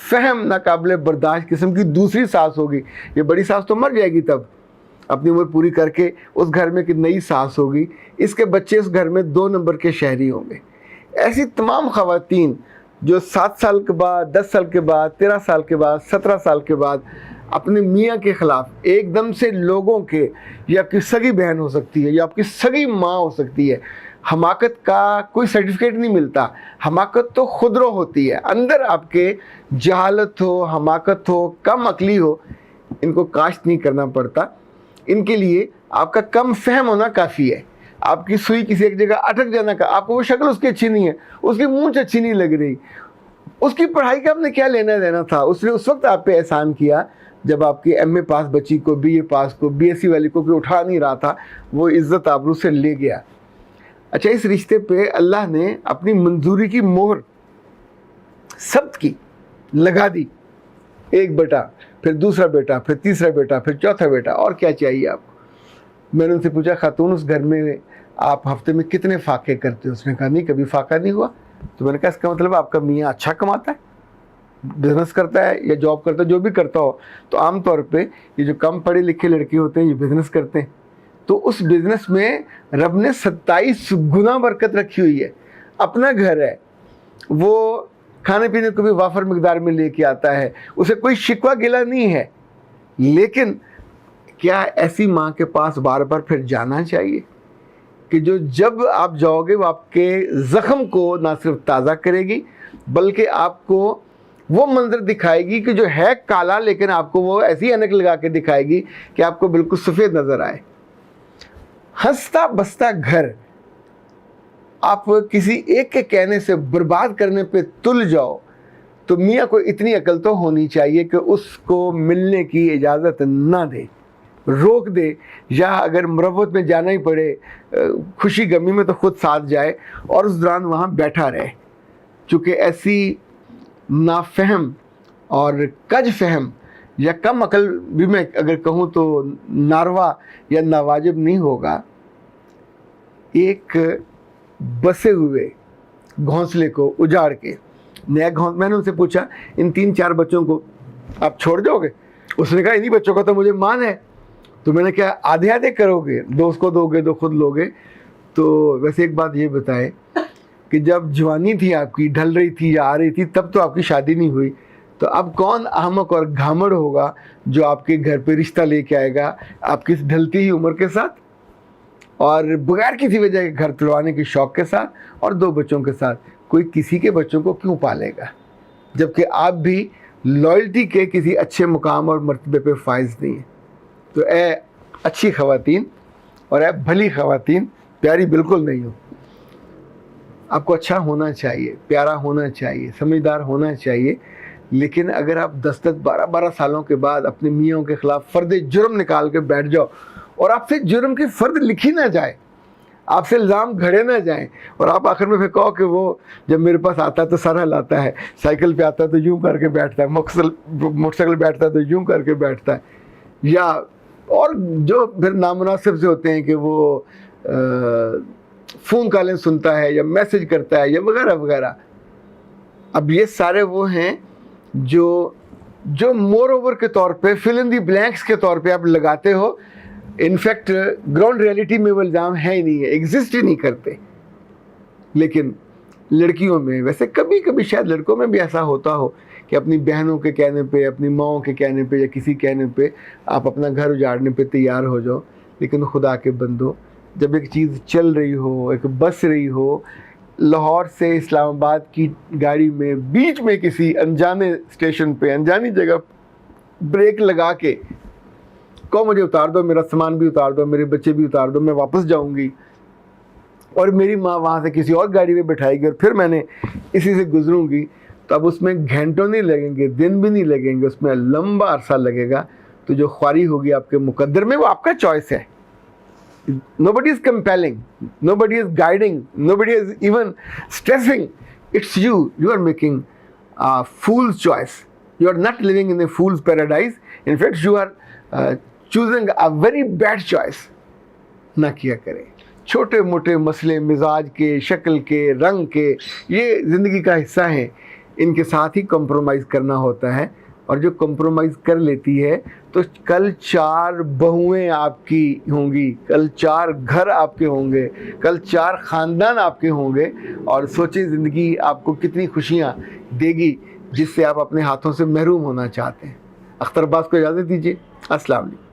فہم ناقابل برداشت قسم کی دوسری ساس ہوگی. یہ بڑی ساس تو مر جائے گی تب اپنی عمر پوری کر کے, اس گھر میں ایک نئی ساس ہوگی, اس کے بچے اس گھر میں 2 نمبر کے شہری ہوں گے. ایسی تمام خواتین جو 7 سال کے بعد, 10 سال کے بعد, 13 سال کے بعد, 17 سال کے بعد اپنے میاں کے خلاف ایک دم سے لوگوں کے, یہ آپ کی سگی بہن ہو سکتی ہے, یا آپ کی سگی ماں ہو سکتی ہے, حماقت کا کوئی سرٹیفکیٹ نہیں ملتا, حماقت تو خودرو ہوتی ہے, اندر آپ کے جہالت ہو, حماقت ہو, کم عقلی ہو, ان کو کاشت نہیں کرنا پڑتا. ان کے لیے آپ کا کم فہم ہونا کافی ہے. آپ کی سوئی کسی ایک جگہ اٹک جانا کا, آپ کو وہ شکل اس کی اچھی نہیں ہے, اس کی مونچھ اچھی نہیں لگ رہی, اس کی پڑھائی کا آپ نے کیا لینا دینا تھا, اس نے اس وقت آپ پہ احسان کیا جب آپ کی ایم اے پاس بچی کو, بی اے پاس کو, بی ایس سی والی کو کوئی اٹھا نہیں رہا تھا, وہ عزت آبرو سے لے گیا. اچھا, اس رشتے پہ اللہ نے اپنی منظوری کی مہر ثبت کی, لگا دی. ایک بیٹا, پھر دوسرا بیٹا, پھر تیسرا بیٹا, پھر چوتھا بیٹا, اور کیا چاہیے آپ کو. میں نے ان سے پوچھا, خاتون اس گھر میں آپ ہفتے میں کتنے فاقے کرتے ہو؟ اس نے کہا نہیں, کبھی فاقہ نہیں ہوا. تو میں نے کہا اس کا مطلب آپ کا میاں اچھا کماتا ہے, بزنس کرتا ہے یا جاب کرتا ہے, جو بھی کرتا ہو. تو عام طور پہ یہ جو کم پڑھے لکھے لڑکے ہوتے ہیں یہ بزنس کرتے ہیں, تو اس بزنس میں رب نے 27 گنا برکت رکھی ہوئی ہے. اپنا گھر ہے, وہ کھانے پینے کو بھی وافر مقدار میں لے کے آتا ہے, اسے کوئی شکوہ گلہ نہیں ہے. لیکن کیا ایسی ماں کے پاس بار بار پھر جانا چاہیے کہ جو جب آپ جاؤ گے وہ آپ کے زخم کو نہ صرف تازہ کرے گی بلکہ آپ کو وہ منظر دکھائے گی کہ جو ہے کالا, لیکن آپ کو وہ ایسی اینک لگا کے دکھائے گی کہ آپ کو بالکل سفید نظر آئے. ہنستا بستا گھر آپ کسی ایک کے کہنے سے برباد کرنے پہ تل جاؤ تو میاں کو اتنی عقل تو ہونی چاہیے کہ اس کو ملنے کی اجازت نہ دے, روک دے, یا اگر مروت میں جانا ہی پڑے, خوشی غمی میں تو خود ساتھ جائے اور اس دوران وہاں بیٹھا رہے. چونکہ ایسی نافہم اور کج فہم یا کم عقل بھی میں اگر کہوں تو ناروا یا ناواجب نہیں ہوگا. ایک بسے ہوئے گھونسلے کو اجاڑ کے نیا میں نے ان سے پوچھا ان 3-4 بچوں کو آپ چھوڑ جاؤ گے؟ اس نے کہا انہی بچوں کا تو مجھے مان ہے. تو میں نے کہا آدھے آدھے کرو گے, 2 اس کو دو گے 2 خود لو گے؟ تو ویسے ایک بات یہ بتائے کہ جب جوانی تھی آپ کی, ڈھل رہی تھی یا آ رہی تھی, تب تو آپ کی شادی نہیں ہوئی, تو اب کون احمق اور گھامڑ ہوگا جو آپ کے گھر پہ رشتہ لے کے آئے گا آپ کی ڈھلتی ہی عمر کے ساتھ اور بغیر کسی وجہ کے گھر تلوانے کے شوق کے ساتھ اور 2 بچوں کے ساتھ؟ کوئی کسی کے بچوں کو کیوں پالے گا جبکہ آپ بھی لائلٹی کے کسی اچھے مقام اور مرتبے پہ فائز نہیں ہیں. تو اے اچھی خواتین اور اے بھلی خواتین, پیاری بالکل نہیں ہو. آپ کو اچھا ہونا چاہیے, پیارا ہونا چاہیے, سمجھدار ہونا چاہیے, لیکن اگر آپ 10-10 12-12 سالوں کے بعد اپنے میاں کے خلاف فرد جرم نکال کے بیٹھ جاؤ اور آپ سے جرم کی فرد لکھی نہ جائے, آپ سے الزام گھڑے نہ جائیں, اور آپ آخر میں پھر کہو کہ وہ جب میرے پاس آتا ہے تو سارا لاتا ہے, سائیکل پہ آتا ہے تو یوں کر کے بیٹھتا ہے, موٹر سائیکل بیٹھتا ہے تو یوں کر کے بیٹھتا ہے, یا اور جو پھر نامناسب سے ہوتے ہیں کہ وہ فون کالیں سنتا ہے یا میسج کرتا ہے یا وغیرہ وغیرہ. اب یہ سارے وہ ہیں جو مور اوور کے طور پہ فل ان دی بلینکس کے طور پہ آپ لگاتے ہو. انفیکٹ گراؤنڈ ریئلٹی میں وہ الزام ہے ہی نہیں ہے, ایگزسٹ ہی نہیں کرتے. لیکن لڑکیوں میں, ویسے کبھی کبھی شاید لڑکوں میں بھی ایسا ہوتا ہو کہ اپنی بہنوں کے کہنے پہ, اپنی ماؤں کے کہنے پہ یا کسی کہنے پہ آپ اپنا گھر اجاڑنے پہ تیار ہو جاؤ. لیکن خدا کے بندو, جب ایک چیز چل رہی ہو, ایک بس رہی ہو, لاہور سے اسلام آباد کی گاڑی میں بیچ میں کسی انجانے اسٹیشن پہ انجانی جگہ بریک لگا کے کہو مجھے اتار دو, میرا سامان بھی اتار دو, میرے بچے بھی اتار دو, میں واپس جاؤں گی, اور میری ماں وہاں سے کسی اور گاڑی میں بٹھائے گی اور پھر میں نے اسی سے گزروں گی, تو اب اس میں گھنٹوں نہیں لگیں گے, دن بھی نہیں لگیں گے, اس میں لمبا عرصہ لگے گا. تو جو خواری ہوگی آپ کے مقدر میں وہ آپ کا چوائس ہے. Nobody is compelling, nobody is guiding, nobody is even stressing. It's you. You are making a fool's choice. You are not living in a fool's paradise. In fact, you are choosing a very bad choice. نہ کیا کریں. چھوٹے موٹے مسئلے مزاج کے, شکل کے, رنگ کے, یہ زندگی کا حصہ ہیں. ان کے ساتھ ہی کمپرومائز کرنا ہوتا ہے، اور جو کمپرومائز کر لیتی ہے تو کل 4 بہویں آپ کی ہوں گی، کل 4 گھر آپ کے ہوں گے، کل 4 خاندان آپ کے ہوں گے، اور سوچیں زندگی آپ کو کتنی خوشیاں دے گی جس سے آپ اپنے ہاتھوں سے محروم ہونا چاہتے ہیں۔ اختر عباس کو اجازت دیجیے، السلام علیکم۔